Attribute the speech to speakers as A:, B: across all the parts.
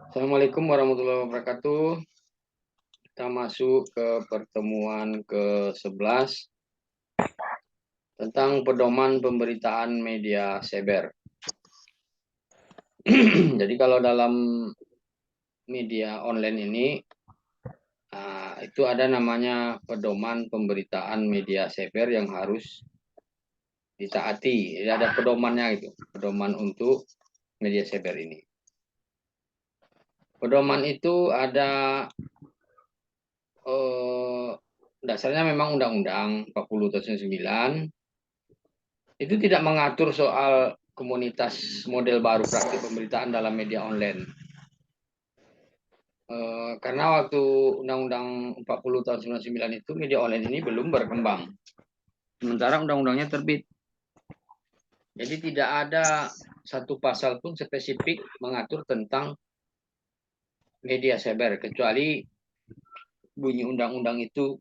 A: Assalamualaikum warahmatullahi wabarakatuh. Kita masuk ke pertemuan ke-11 tentang pedoman pemberitaan media cyber. Jadi kalau dalam media online ini, itu ada namanya pedoman pemberitaan media cyber yang harus ditaati. Jadi ada pedomannya gitu, pedoman untuk media cyber ini. Pedoman itu ada dasarnya memang Undang-Undang 40 tahun 9. Itu tidak mengatur soal komunitas model baru praktik pemberitaan dalam media online. Karena waktu Undang-Undang 40 tahun 99 itu media online ini belum berkembang. Sementara undang-undangnya terbit. Jadi tidak ada satu pasal pun spesifik mengatur tentang media cyber, kecuali bunyi undang-undang itu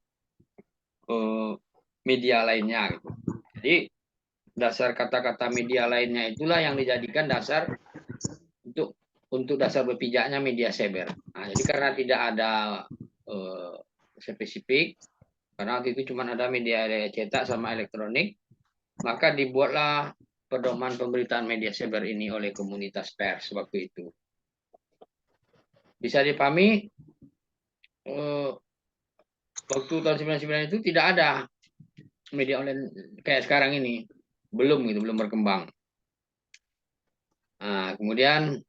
A: media lainnya gitu. Jadi dasar kata-kata media lainnya itulah yang dijadikan dasar untuk dasar berpijaknya media cyber. Nah, jadi karena tidak ada spesifik, karena waktu itu cuma ada media cetak sama elektronik, maka dibuatlah pedoman pemberitaan media cyber ini oleh komunitas pers waktu itu. Bisa dipahami, waktu tahun 99 itu tidak ada media online kayak sekarang ini. Belum berkembang. Nah, kemudian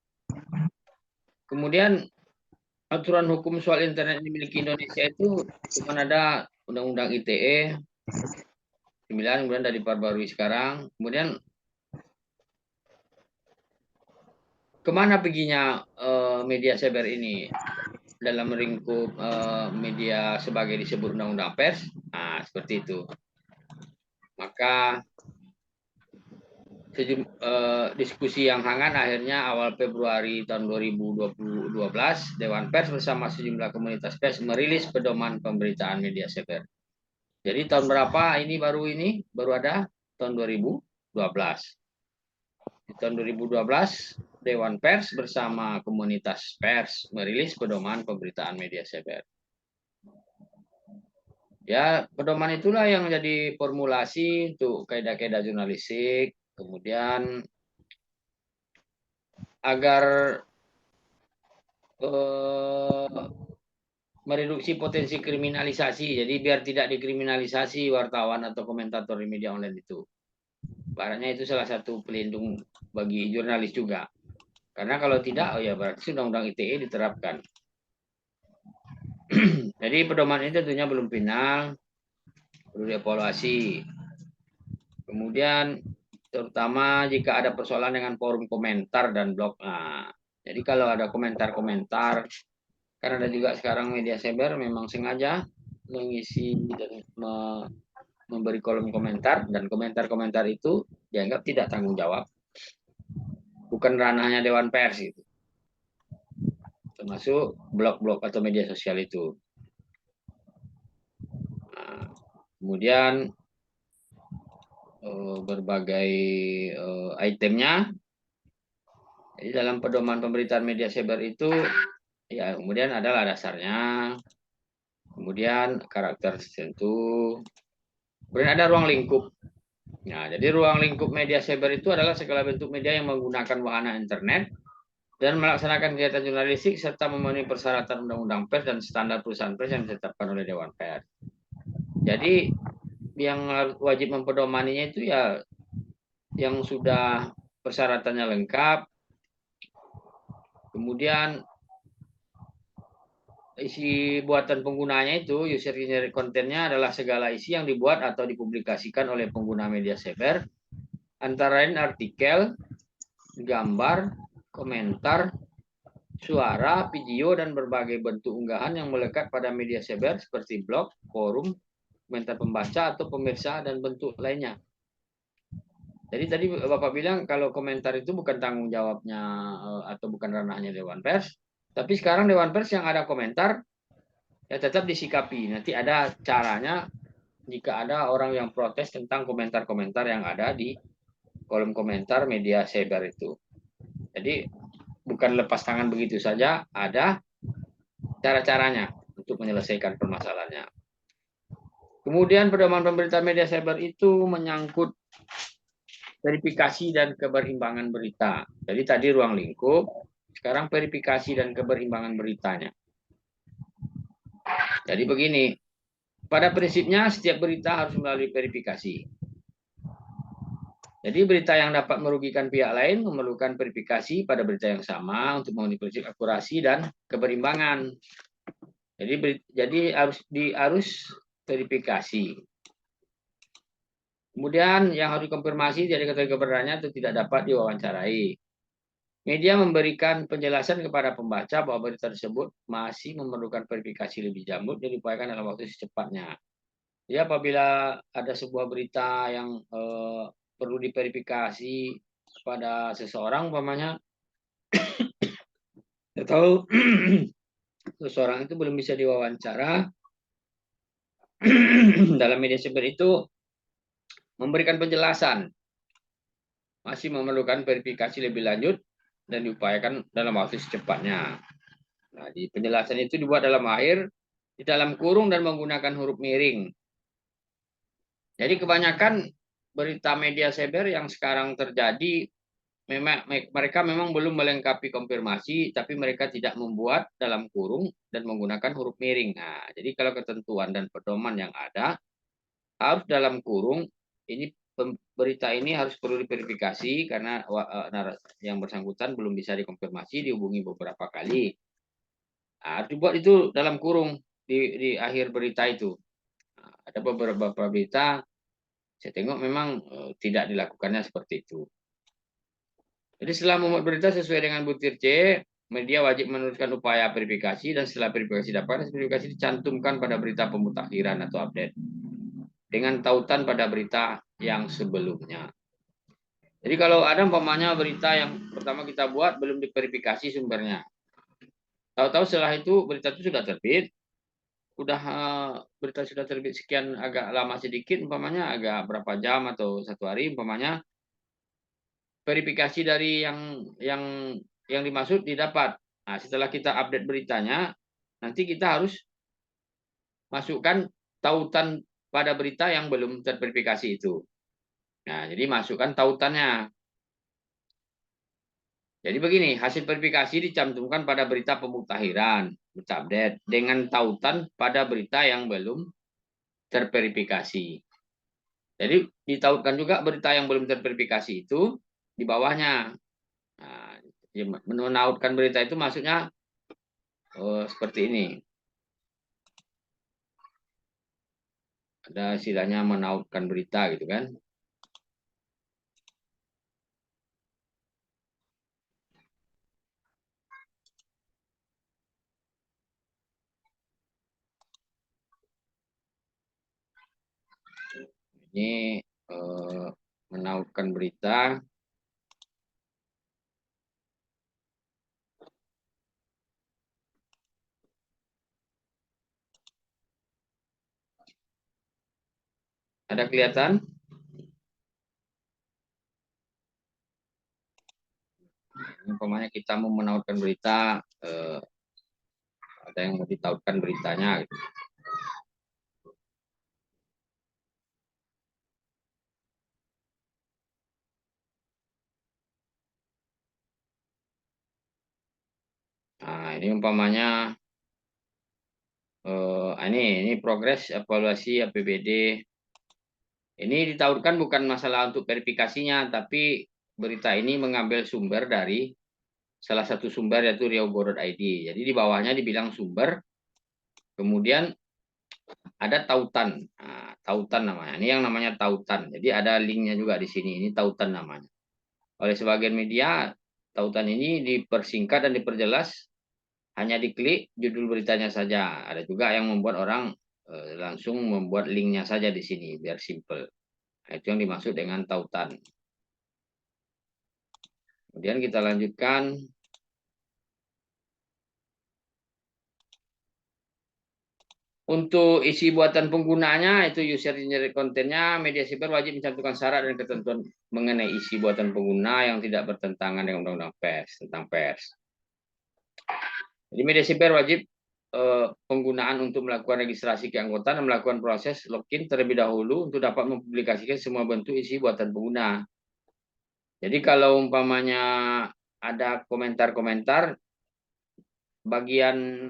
A: aturan hukum soal internet yang dimiliki Indonesia itu cuma ada Undang-Undang ITE 9, kemudian dari diperbarui sekarang. Kemudian kemana perginya media cyber ini dalam lingkup media sebagai disebut Undang-Undang Pers? Nah, seperti itu. Maka diskusi yang hangat akhirnya awal Februari tahun 2012 Dewan Pers bersama sejumlah komunitas pers merilis pedoman pemberitaan media cyber. Jadi tahun berapa ini baru ada tahun 2012. Di tahun 2012 Dewan Pers bersama komunitas pers merilis pedoman pemberitaan media cyber. Ya, pedoman itulah yang jadi formulasi untuk kaidah-kaidah jurnalistik, kemudian agar mereduksi potensi kriminalisasi. Jadi biar tidak dikriminalisasi wartawan atau komentator di media online itu. Baratnya itu salah satu pelindung bagi jurnalis juga. Karena kalau tidak, ya berarti Undang-Undang ITE diterapkan. Jadi pedoman ini tentunya belum final, perlu dievaluasi. Kemudian terutama jika ada persoalan dengan forum komentar dan blog. Nah, jadi kalau ada komentar-komentar, karena ada juga sekarang media cyber memang sengaja mengisi dan memberi kolom komentar, dan komentar-komentar itu dianggap tidak tanggung jawab, bukan ranahnya Dewan Pers itu, termasuk blog-blog atau media sosial itu. Nah, kemudian berbagai itemnya. Jadi dalam pedoman pemberitaan media cyber itu ya kemudian adalah dasarnya, kemudian karakter tertentu, kemudian ada ruang lingkup. Nah, jadi ruang lingkup media cyber itu adalah segala bentuk media yang menggunakan wahana internet dan melaksanakan kegiatan jurnalistik serta memenuhi persyaratan undang-undang pers dan standar perusahaan pers yang ditetapkan oleh Dewan Pers. Jadi yang wajib mempedomaninya itu ya yang sudah persyaratannya lengkap, kemudian isi buatan penggunanya itu, user generated kontennya adalah segala isi yang dibuat atau dipublikasikan oleh pengguna media cyber, antara lain artikel, gambar, komentar, suara, video, dan berbagai bentuk unggahan yang melekat pada media cyber seperti blog, forum, komentar pembaca atau pemirsa, dan bentuk lainnya. Jadi tadi Bapak bilang kalau komentar itu bukan tanggung jawabnya atau bukan ranahnya Dewan Pers, tapi sekarang Dewan Pers yang ada komentar ya tetap disikapi. Nanti ada caranya jika ada orang yang protes tentang komentar-komentar yang ada di kolom komentar media cyber itu. Jadi bukan lepas tangan begitu saja, ada cara-caranya untuk menyelesaikan permasalahannya. Kemudian pedoman pemberitaan media cyber itu menyangkut verifikasi dan keberimbangan berita. Jadi tadi ruang lingkup, sekarang verifikasi dan keberimbangan beritanya. Jadi begini, pada prinsipnya setiap berita harus melalui verifikasi. Jadi berita yang dapat merugikan pihak lain memerlukan verifikasi pada berita yang sama untuk memenuhi prinsip akurasi dan keberimbangan. Jadi harus verifikasi. Kemudian yang harus dikonfirmasi dari kata kebenarannya atau tidak dapat diwawancarai. Media memberikan penjelasan kepada pembaca bahwa berita tersebut masih memerlukan verifikasi lebih lanjut dan diupayakan dalam waktu secepatnya. Jadi apabila ada sebuah berita yang perlu diverifikasi pada seseorang, umpamanya atau seseorang itu belum bisa diwawancara dalam media cyber itu memberikan penjelasan masih memerlukan verifikasi lebih lanjut dan diupayakan dalam waktu secepatnya. Nah, di penjelasan itu dibuat dalam air, di dalam kurung dan menggunakan huruf miring. Jadi kebanyakan berita media cyber yang sekarang terjadi mereka memang belum melengkapi konfirmasi, tapi mereka tidak membuat dalam kurung dan menggunakan huruf miring. Nah, jadi kalau ketentuan dan pedoman yang ada harus dalam kurung. Ini berita ini harus perlu diverifikasi karena yang bersangkutan belum bisa dikonfirmasi, dihubungi beberapa kali. Nah, harus dibuat itu dalam kurung di akhir berita itu. Nah, ada beberapa berita saya tengok memang tidak dilakukannya seperti itu. Jadi setelah membuat berita sesuai dengan butir C, media wajib meneruskan upaya verifikasi dan setelah verifikasi dapat, verifikasi dicantumkan pada berita pemutakhiran atau update dengan tautan pada berita yang sebelumnya. Jadi kalau ada umpamanya berita yang pertama kita buat belum diverifikasi sumbernya, tahu-tahu setelah itu berita itu sudah terbit, berita sudah terbit sekian agak lama sedikit, umpamanya agak berapa jam atau 1 hari, umpamanya verifikasi dari yang dimaksud didapat. Nah, setelah kita update beritanya, nanti kita harus masukkan tautan pada berita yang belum terverifikasi itu. Nah, jadi masukkan tautannya. Jadi begini, hasil verifikasi dicantumkan pada berita pemutahiran, berita update, dengan tautan pada berita yang belum terverifikasi. Jadi ditautkan juga berita yang belum terverifikasi itu di bawahnya. Nah, menautkan berita itu maksudnya seperti ini. Ada istilahnya menautkan berita gitu kan. Ini menautkan berita. Ada kelihatan? Umpamanya kita mau menautkan berita, ada yang mau ditautkan beritanya gitu. Nah, ini umpamanya ini progres evaluasi APBD. Ini ditautkan bukan masalah untuk verifikasinya, tapi berita ini mengambil sumber dari salah satu sumber yaitu riaugo.id. Jadi di bawahnya dibilang sumber, kemudian ada tautan. Nah, tautan namanya. Ini yang namanya tautan. Jadi ada linknya juga di sini. Ini tautan namanya. Oleh sebagian media, tautan ini dipersingkat dan diperjelas hanya diklik judul beritanya saja. Ada juga yang membuat orang langsung membuat linknya saja di sini biar simple. Nah, itu yang dimaksud dengan tautan. Kemudian kita lanjutkan. Untuk isi buatan penggunanya itu user generated kontennya, media cyber wajib mencantumkan syarat dan ketentuan mengenai isi buatan pengguna yang tidak bertentangan dengan undang-undang pers tentang pers. Jadi media cyber wajib penggunaan untuk melakukan registrasi keanggotaan dan melakukan proses login terlebih dahulu untuk dapat mempublikasikan semua bentuk isi buatan pengguna. Jadi kalau umpamanya ada komentar-komentar, bagian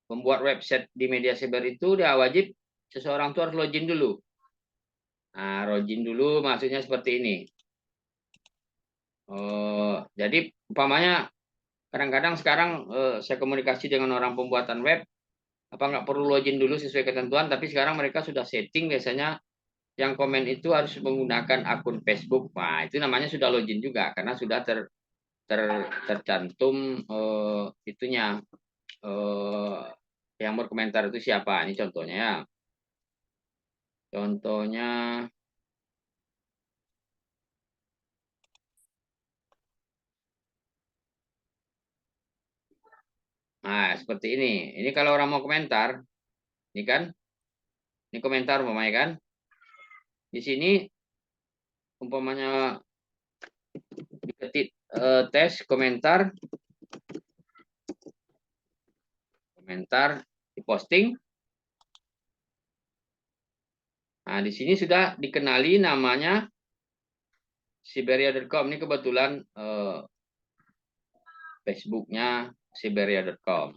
A: membuat website di media cyber itu dia wajib seseorang itu harus login dulu. Nah, login dulu maksudnya seperti ini. Jadi umpamanya kadang-kadang sekarang saya komunikasi dengan orang pembuatan web, apa nggak perlu login dulu sesuai ketentuan, tapi sekarang mereka sudah setting biasanya yang komen itu harus menggunakan akun Facebook. Nah, itu namanya sudah login juga karena sudah tercantum itunya yang berkomentar itu siapa. Ini contohnya ya. Contohnya nah, seperti ini. Ini kalau orang mau komentar, ini kan, ini komentar umpamanya kan. Di sini umpamanya diketik tes komentar, diposting. Nah, di sini sudah dikenali namanya Siberia.com. Ini kebetulan Facebooknya Siberia.com.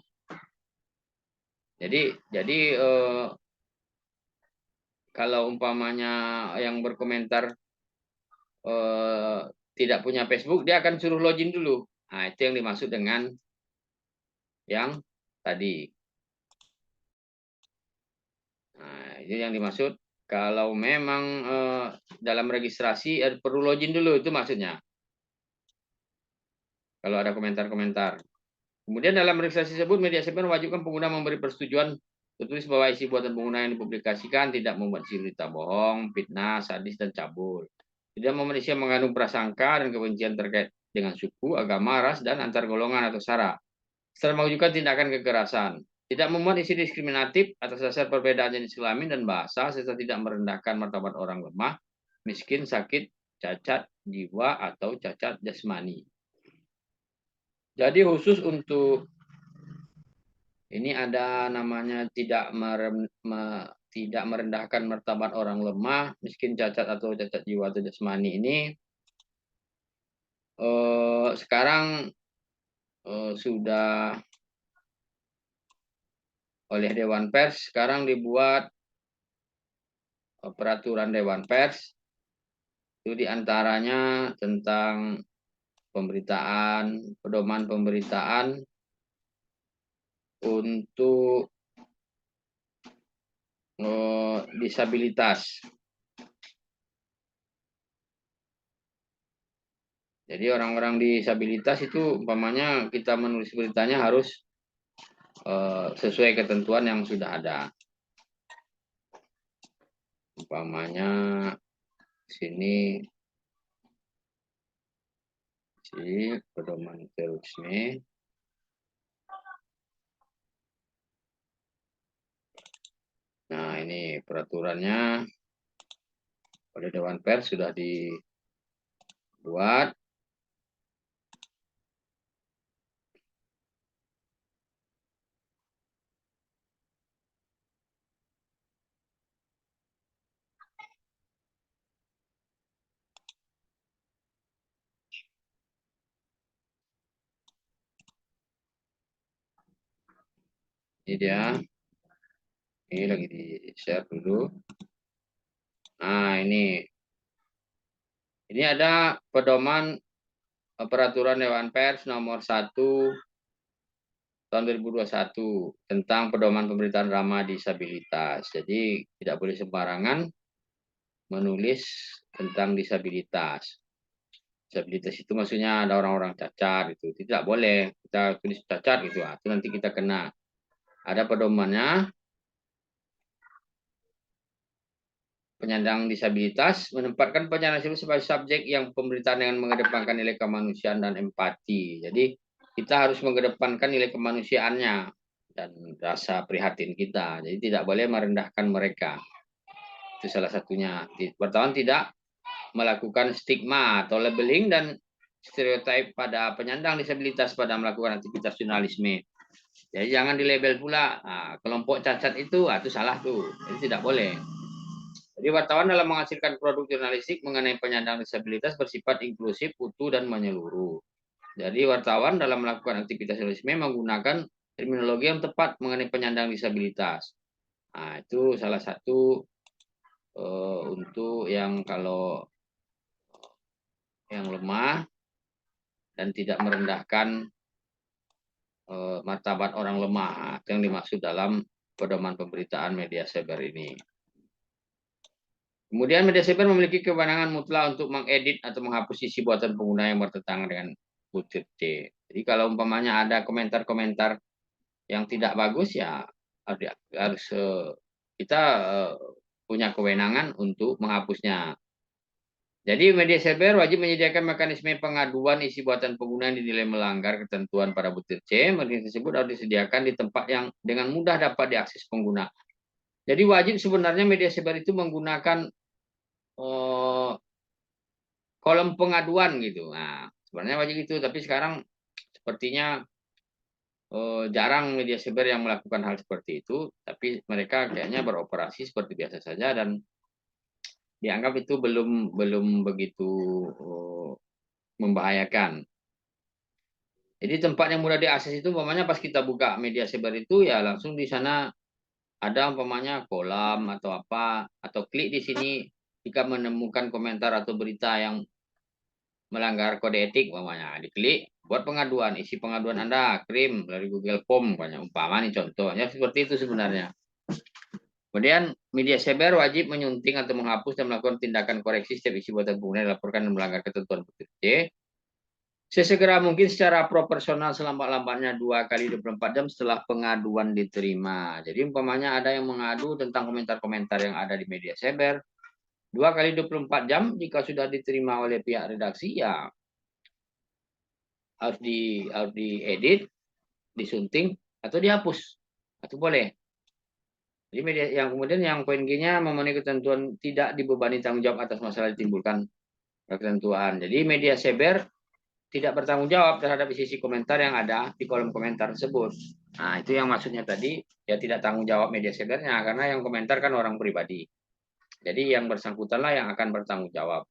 A: Jadi kalau umpamanya yang berkomentar tidak punya Facebook, dia akan suruh login dulu. Nah, itu yang dimaksud dengan yang tadi. Nah, itu yang dimaksud kalau memang dalam registrasi perlu login dulu, itu maksudnya. Kalau ada komentar-komentar. Kemudian dalam registrasi tersebut, media cyber mewajibkan pengguna memberi persetujuan tertulis bahwa isi buatan pengguna yang dipublikasikan tidak membuat berita bohong, fitnah, sadis, dan cabul. Tidak memenuhi mengandung prasangka dan kebencian terkait dengan suku, agama, ras, dan antar golongan atau sara. Serta mewujudkan tindakan kekerasan. Tidak memuat isi diskriminatif atas dasar perbedaan jenis kelamin dan bahasa, serta tidak merendahkan martabat orang lemah, miskin, sakit, cacat jiwa, atau cacat jasmani. Jadi khusus untuk ini ada namanya tidak merendahkan martabat orang lemah, miskin, cacat, atau cacat jiwa atau jasmani ini sekarang sudah oleh Dewan Pers, sekarang dibuat peraturan Dewan Pers, itu diantaranya tentang pemberitaan, pedoman pemberitaan untuk disabilitas. Jadi orang-orang disabilitas itu umpamanya kita menulis beritanya harus sesuai ketentuan yang sudah ada. Umpamanya sini si pedoman terorisme. Nah, ini peraturannya oleh Dewan Pers sudah dibuat. Ini dia. Ini lagi di-share dulu. Nah, ini ada pedoman peraturan Dewan Pers nomor 1 tahun 2021 tentang pedoman pemberitaan ramah disabilitas. Jadi tidak boleh sembarangan menulis tentang disabilitas. Disabilitas itu maksudnya ada orang-orang cacat itu. Tidak boleh kita tulis cacat gitu. Itu nanti kita kena. Ada pedomannya. Penyandang disabilitas menempatkan penyandang disabilitas sebagai subjek yang pemberitaan dengan mengedepankan nilai kemanusiaan dan empati. Jadi kita harus mengedepankan nilai kemanusiaannya. dan rasa prihatin kita. Jadi tidak boleh merendahkan mereka. Itu salah satunya. Wartawan tidak melakukan stigma atau labeling dan stereotip pada penyandang disabilitas pada melakukan aktivitas jurnalisme. Jadi jangan dilabel pula kelompok cacat itu salah tuh. Itu tidak boleh. Jadi wartawan dalam menghasilkan produk jurnalistik mengenai penyandang disabilitas bersifat inklusif, utuh, dan menyeluruh. Jadi wartawan dalam melakukan aktivitas jurnalisme menggunakan terminologi yang tepat mengenai penyandang disabilitas. Nah, itu salah satu untuk yang kalau yang lemah dan tidak merendahkan martabat orang lemah. Itu yang dimaksud dalam pedoman pemberitaan media cyber ini. Kemudian media cyber memiliki kewenangan mutlak untuk mengedit atau menghapus isi buatan pengguna yang bertentangan dengan butir C. Jadi kalau umpamanya ada komentar-komentar yang tidak bagus ya harus kita punya kewenangan untuk menghapusnya. Jadi media cyber wajib menyediakan mekanisme pengaduan isi buatan pengguna yang dinilai melanggar ketentuan pada butir C. Mekanisme tersebut harus disediakan di tempat yang dengan mudah dapat diakses pengguna. Jadi wajib sebenarnya media cyber itu menggunakan kolom pengaduan gitu. Nah, sebenarnya wajib itu, tapi sekarang sepertinya jarang media cyber yang melakukan hal seperti itu, tapi mereka kayaknya beroperasi seperti biasa saja dan dianggap itu belum begitu membahayakan. Jadi tempat yang mudah diakses itu umpamanya pas kita buka media cyber itu ya langsung di sana ada umpamanya kolam atau apa atau klik di sini jika menemukan komentar atau berita yang melanggar kode etik umpamanya diklik buat pengaduan, isi pengaduan Anda kirim dari Google Form banyak umpama nih contohnya seperti itu sebenarnya. Kemudian media cyber wajib menyunting atau menghapus dan melakukan tindakan koreksi setiap isi buatan pengguna yang dilaporkan dan melanggar ketentuan PTC sesegera mungkin secara proporsional selambat-lambatnya 2 kali 24 jam setelah pengaduan diterima. Jadi umpamanya ada yang mengadu tentang komentar-komentar yang ada di media cyber 2 kali 24 jam jika sudah diterima oleh pihak redaksi ya harus diedit, disunting atau dihapus. Atau boleh. Jadi media yang kemudian yang poin G-nya memenuhi ketentuan tidak dibebani tanggung jawab atas masalah ditimbulkan ketentuan. Jadi media cyber tidak bertanggung jawab terhadap isi komentar yang ada di kolom komentar tersebut. Nah, itu yang maksudnya tadi ya tidak tanggung jawab media cybernya karena yang komentar kan orang pribadi. Jadi yang bersangkutanlah yang akan bertanggung jawab.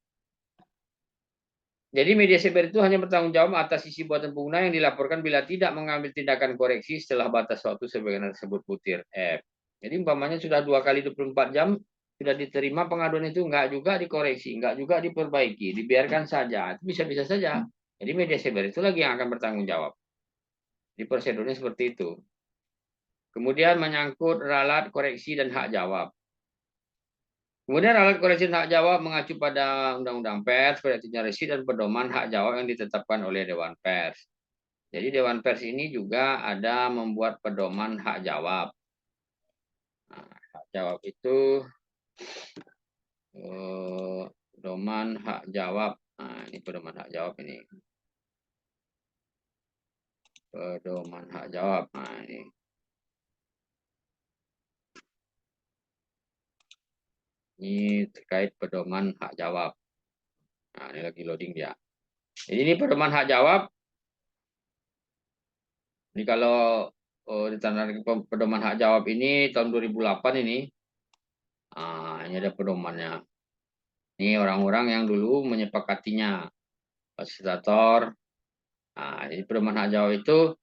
A: Jadi media cyber itu hanya bertanggung jawab atas isi buatan pengguna yang dilaporkan bila tidak mengambil tindakan koreksi setelah batas waktu sebagaimana tersebut butir F. Jadi umpamanya sudah 2 kali 24 jam sudah diterima pengaduan itu enggak juga dikoreksi, enggak juga diperbaiki, dibiarkan saja. Itu bisa-bisa saja. Jadi media cyber itu lagi yang akan bertanggung jawab. Di prosedurnya seperti itu. Kemudian menyangkut ralat koreksi dan hak jawab. Kemudian alat koreksi hak jawab mengacu pada Undang-Undang Pers, Kode Etik Jurnalistik dan pedoman hak jawab yang ditetapkan oleh Dewan Pers. Jadi Dewan Pers ini juga ada membuat pedoman hak jawab. Nah, hak jawab itu pedoman hak jawab. Nah, ini pedoman hak jawab ini. Pedoman hak jawab. Nah, ini. Ini terkait pedoman hak jawab. Nah, ini lagi loading dia. Jadi ini pedoman hak jawab. Ini kalau ditandatangani pedoman hak jawab ini tahun 2008 ini. Ini ada pedomannya. Ini orang-orang yang dulu menyepakatinya. Fasilitator. Nah, jadi pedoman hak jawab itu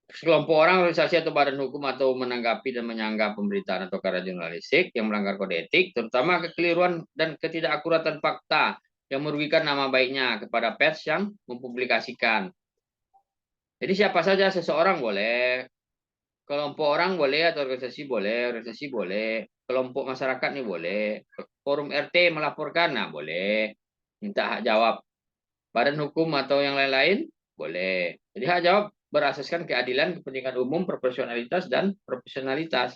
A: sekelompok orang, organisasi atau badan hukum atau menanggapi dan menyanggah pemberitaan atau karya jurnalistik yang melanggar kode etik, terutama kekeliruan dan ketidakakuratan fakta yang merugikan nama baiknya kepada pers yang mempublikasikan. Jadi siapa saja seseorang boleh, kelompok orang boleh atau organisasi boleh, kelompok masyarakat nih boleh, forum RT melaporkan, nah boleh, minta hak jawab. Badan hukum atau yang lain-lain boleh. Jadi hak jawab berasaskan keadilan, kepentingan umum, proporsionalitas, dan profesionalitas.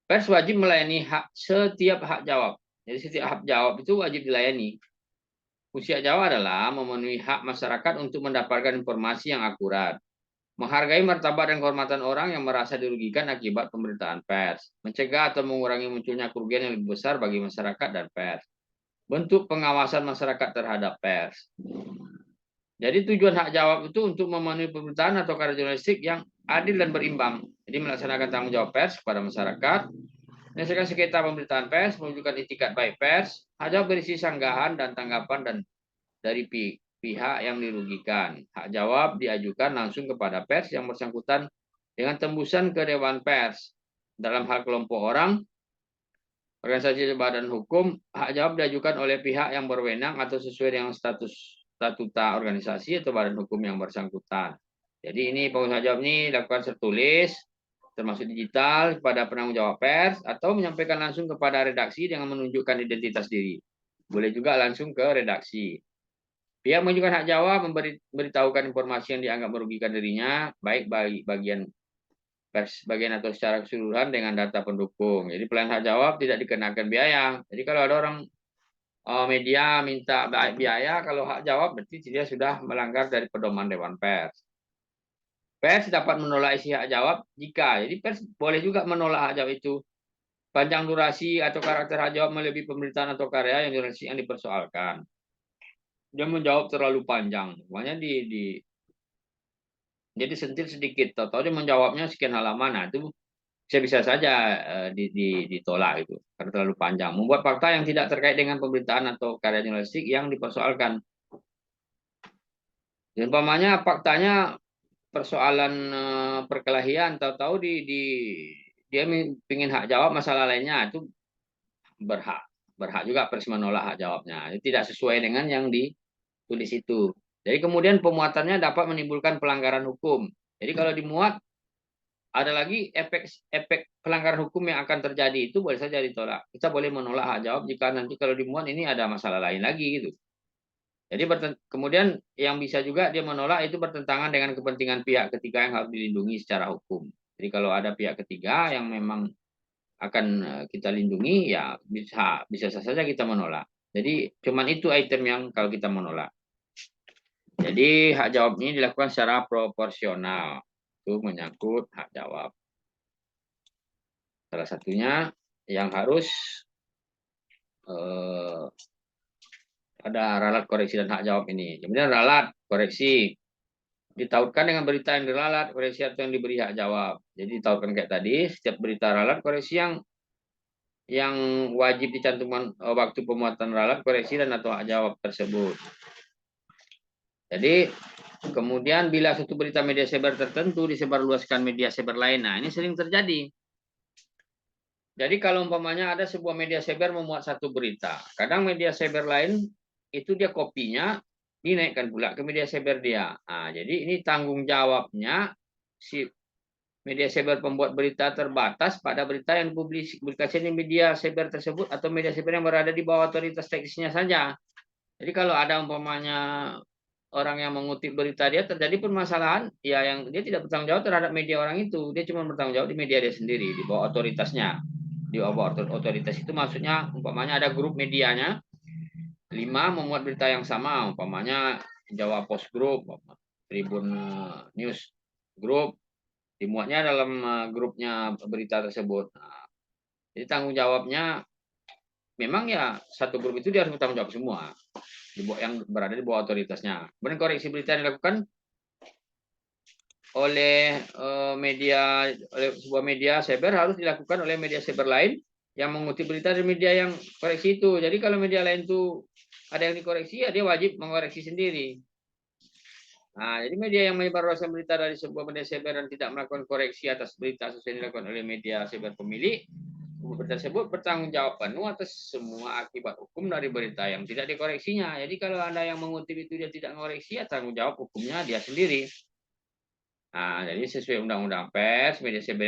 A: Pers wajib melayani setiap hak jawab. Jadi setiap hak jawab itu wajib dilayani. Fungsi hak jawab adalah memenuhi hak masyarakat untuk mendapatkan informasi yang akurat, menghargai martabat dan kehormatan orang yang merasa dirugikan akibat pemberitaan pers, mencegah atau mengurangi munculnya kerugian yang lebih besar bagi masyarakat dan pers, bentuk pengawasan masyarakat terhadap pers. Jadi tujuan hak jawab itu untuk memenuhi pemberitaan atau karya jurnalistik yang adil dan berimbang. Jadi melaksanakan tanggung jawab pers kepada masyarakat, menyelesaikan sengketa pemberitaan pers, menunjukkan itikat baik pers, hak jawab berisi sanggahan dan tanggapan dan dari pihak yang dirugikan. Hak jawab diajukan langsung kepada pers yang bersangkutan dengan tembusan ke Dewan Pers. Dalam hal kelompok orang, organisasi badan hukum, hak jawab diajukan oleh pihak yang berwenang atau sesuai dengan statuta organisasi atau badan hukum yang bersangkutan. Jadi ini pengusaha jawab ini dilakukan tertulis, termasuk digital kepada penanggung jawab pers, atau menyampaikan langsung kepada redaksi dengan menunjukkan identitas diri. Boleh juga langsung ke redaksi. Pihak menunjukkan hak jawab memberitahukan informasi yang dianggap merugikan dirinya, baik bagi bagian pers bagian atau secara keseluruhan dengan data pendukung. Jadi pelayanan hak jawab tidak dikenakan biaya. Jadi kalau ada orang media minta biaya, kalau hak jawab berarti dia sudah melanggar dari pedoman Dewan Pers. Pers dapat menolak isi hak jawab jika, jadi pers boleh juga menolak hak jawab itu. Panjang durasi atau karakter hak jawab melebihi pemberitaan atau karya yang dipersoalkan. Dia menjawab terlalu panjang, makanya jadi sentil sedikit, atau dia menjawabnya sekian halaman, nah itu bisa saja ditolak itu karena terlalu panjang. Membuat fakta yang tidak terkait dengan pemberitaan atau karya jurnalistik yang dipersoalkan. Dan umpamanya faktanya persoalan perkelahian, tahu-tahu dia ingin hak jawab masalah lainnya, itu berhak juga pers menolak hak jawabnya. Itu tidak sesuai dengan yang ditulis itu. Jadi kemudian pemuatannya dapat menimbulkan pelanggaran hukum. Jadi kalau dimuat ada lagi efek pelanggaran hukum yang akan terjadi, itu boleh saja ditolak. Kita boleh menolak hak jawab jika nanti kalau dimuat ini ada masalah lain lagi gitu. Jadi kemudian yang bisa juga dia menolak itu bertentangan dengan kepentingan pihak ketiga yang harus dilindungi secara hukum. Jadi kalau ada pihak ketiga yang memang akan kita lindungi, ya bisa saja kita menolak. Jadi cuman itu item yang kalau kita menolak. Jadi hak jawab ini dilakukan secara proporsional. Itu menyangkut hak jawab. Salah satunya yang harus ada ralat koreksi dan hak jawab ini. Kemudian ralat koreksi ditautkan dengan berita yang diralat koreksi atau yang diberi hak jawab. Jadi ditautkan kayak tadi, setiap berita ralat koreksi yang wajib dicantumkan waktu pemuatan ralat koreksi dan atau hak jawab tersebut. Jadi kemudian bila suatu berita media sebar tertentu disebarluaskan media sebar lain, nah ini sering terjadi. Jadi kalau umpamanya ada sebuah media sebar memuat satu berita, kadang media sebar lain itu dia kopinya dinaikkan pula ke media sebar dia. Nah, jadi ini tanggung jawabnya si media sebar pembuat berita terbatas pada berita yang dipublikasikan di media sebar tersebut atau media sebar yang berada di bawah otoritas teknisnya saja. Jadi kalau ada umpamanya orang yang mengutip berita dia terjadi permasalahan, ya yang dia tidak bertanggung jawab terhadap media orang itu, dia cuma bertanggung jawab di media dia sendiri, di bawah otoritasnya. Di bawah otoritas itu maksudnya umpamanya ada grup medianya, 5 memuat berita yang sama, umpamanya Jawa Post Group, Tribun News Group, dimuatnya dalam grupnya berita tersebut. Nah, jadi tanggung jawabnya memang ya satu grup itu dia harus bertanggung jawab semua yang berada di bawah otoritasnya. Kemudian koreksi berita yang dilakukan oleh sebuah media sebar harus dilakukan oleh media sebar lain yang mengutip berita dari media yang koreksi itu. Jadi kalau media lain itu ada yang dikoreksi, ya dia wajib mengoreksi sendiri. Nah, jadi media yang menyebarluaskan berita dari sebuah media sebar dan tidak melakukan koreksi atas berita sesuai yang dilakukan oleh media sebar pemilik berita tersebut bertanggung jawab penuh atas semua akibat hukum dari berita yang tidak dikoreksinya. Jadi kalau ada yang mengutip itu dia tidak mengoreksi, ya tanggung jawab hukumnya dia sendiri. Nah, jadi sesuai Undang-Undang Pers, media sebar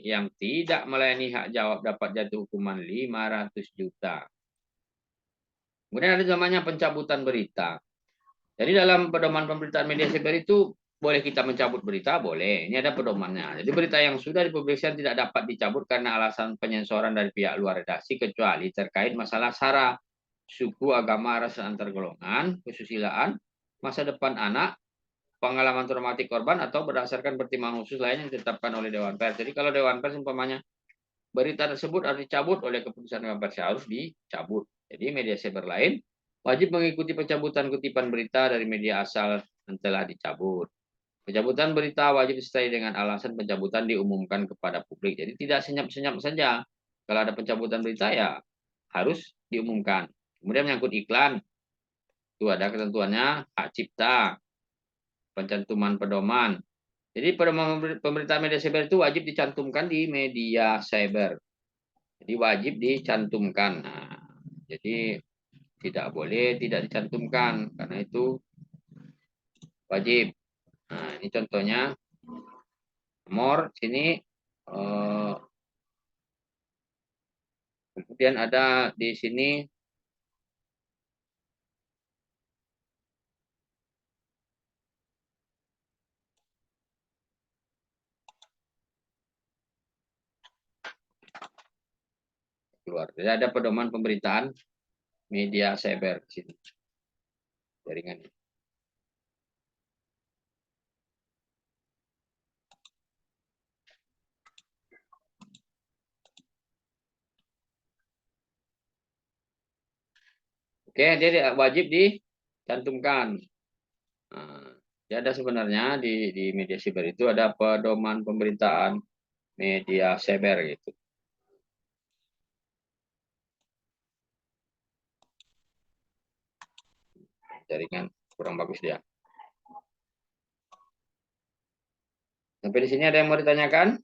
A: yang tidak melayani hak jawab dapat jatuh hukuman 500 juta. Kemudian ada namanya pencabutan berita. Jadi dalam pedoman pemberitaan media sebar itu boleh kita mencabut berita, boleh. Ini ada pedomannya. Jadi berita yang sudah dipublikasikan tidak dapat dicabut karena alasan penyensoran dari pihak luar redaksi kecuali terkait masalah sara suku, agama, ras, antar golongan, kesusilaan, masa depan anak, pengalaman traumatik korban, atau berdasarkan pertimbangan khusus lain yang ditetapkan oleh Dewan Pers. Jadi kalau Dewan Pers umpamanya berita tersebut harus dicabut oleh keputusan Dewan Pers, harus dicabut. Jadi media cyber lain wajib mengikuti pencabutan kutipan berita dari media asal yang telah dicabut. Pencabutan berita wajib disertai dengan alasan pencabutan diumumkan kepada publik. Jadi tidak senyap-senyap saja. Kalau ada pencabutan berita ya harus diumumkan. Kemudian menyangkut iklan, itu ada ketentuannya hak cipta, pencantuman pedoman. Jadi pedoman pemberitaan media cyber itu wajib dicantumkan di media cyber. Jadi wajib dicantumkan. Nah, jadi tidak boleh tidak dicantumkan karena itu wajib. Nah, ini contohnya nomor sini kemudian ada di sini keluar. Jadi ada pedoman pemberitaan media cyber di sini. Jaringan. Oke, dia wajib dicantumkan. Nah, ya ada sebenarnya di media cyber itu ada pedoman pemberitaan media cyber gitu. Jaringan kurang bagus dia. Sampai di sini ada yang mau ditanyakan?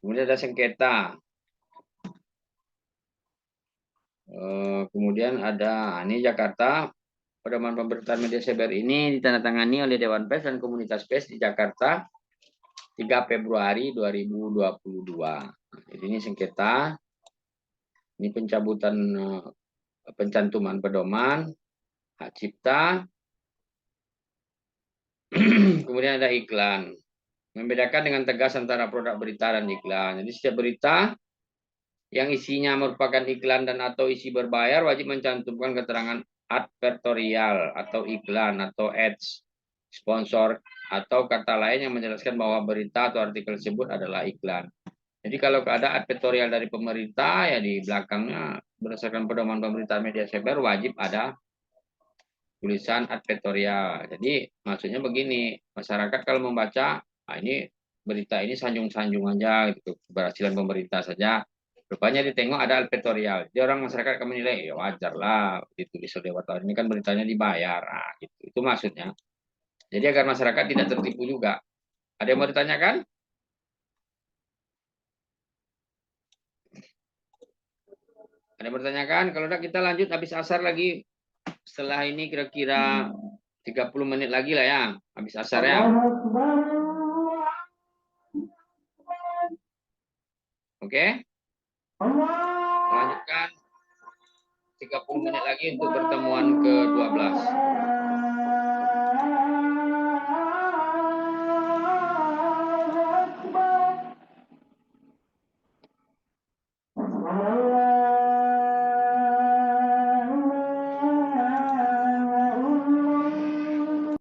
A: Kemudian ada sengketa. Kemudian ada ini Jakarta. Pedoman pemberitaan media cyber ini ditandatangani oleh Dewan Pers dan Komunitas Pers di Jakarta 3 Februari 2022. Jadi ini sengketa. Ini pencabutan pencantuman pedoman, hak cipta, kemudian ada iklan. Membedakan dengan tegas antara produk berita dan iklan. Jadi setiap berita yang isinya merupakan iklan dan atau isi berbayar wajib mencantumkan keterangan advertorial atau iklan atau ads, sponsor atau kata lain yang menjelaskan bahwa berita atau artikel tersebut adalah iklan. Jadi kalau ada advertorial dari pemerintah ya di belakangnya berdasarkan pedoman pemerintah media cyber wajib ada tulisan advertorial. Jadi maksudnya begini, masyarakat kalau membaca, ini berita ini sanjung-sanjung aja gitu, keberhasilan pemerintah saja. Rupanya ditengok ada advertorial. Jadi orang masyarakat akan menilai, ya wajar lah ditulis oleh wartawan ini kan beritanya dibayar. Nah, gitu. Itu maksudnya. Jadi agar masyarakat tidak tertipu juga. Ada yang mau ditanyakan? Ada yang mau ditanyakan? Kalau tidak kita lanjut habis asar lagi. Setelah ini kira-kira 30 menit lagi lah ya. Habis asar ya. Oke? Lanjutkan 30 menit lagi untuk pertemuan ke-12.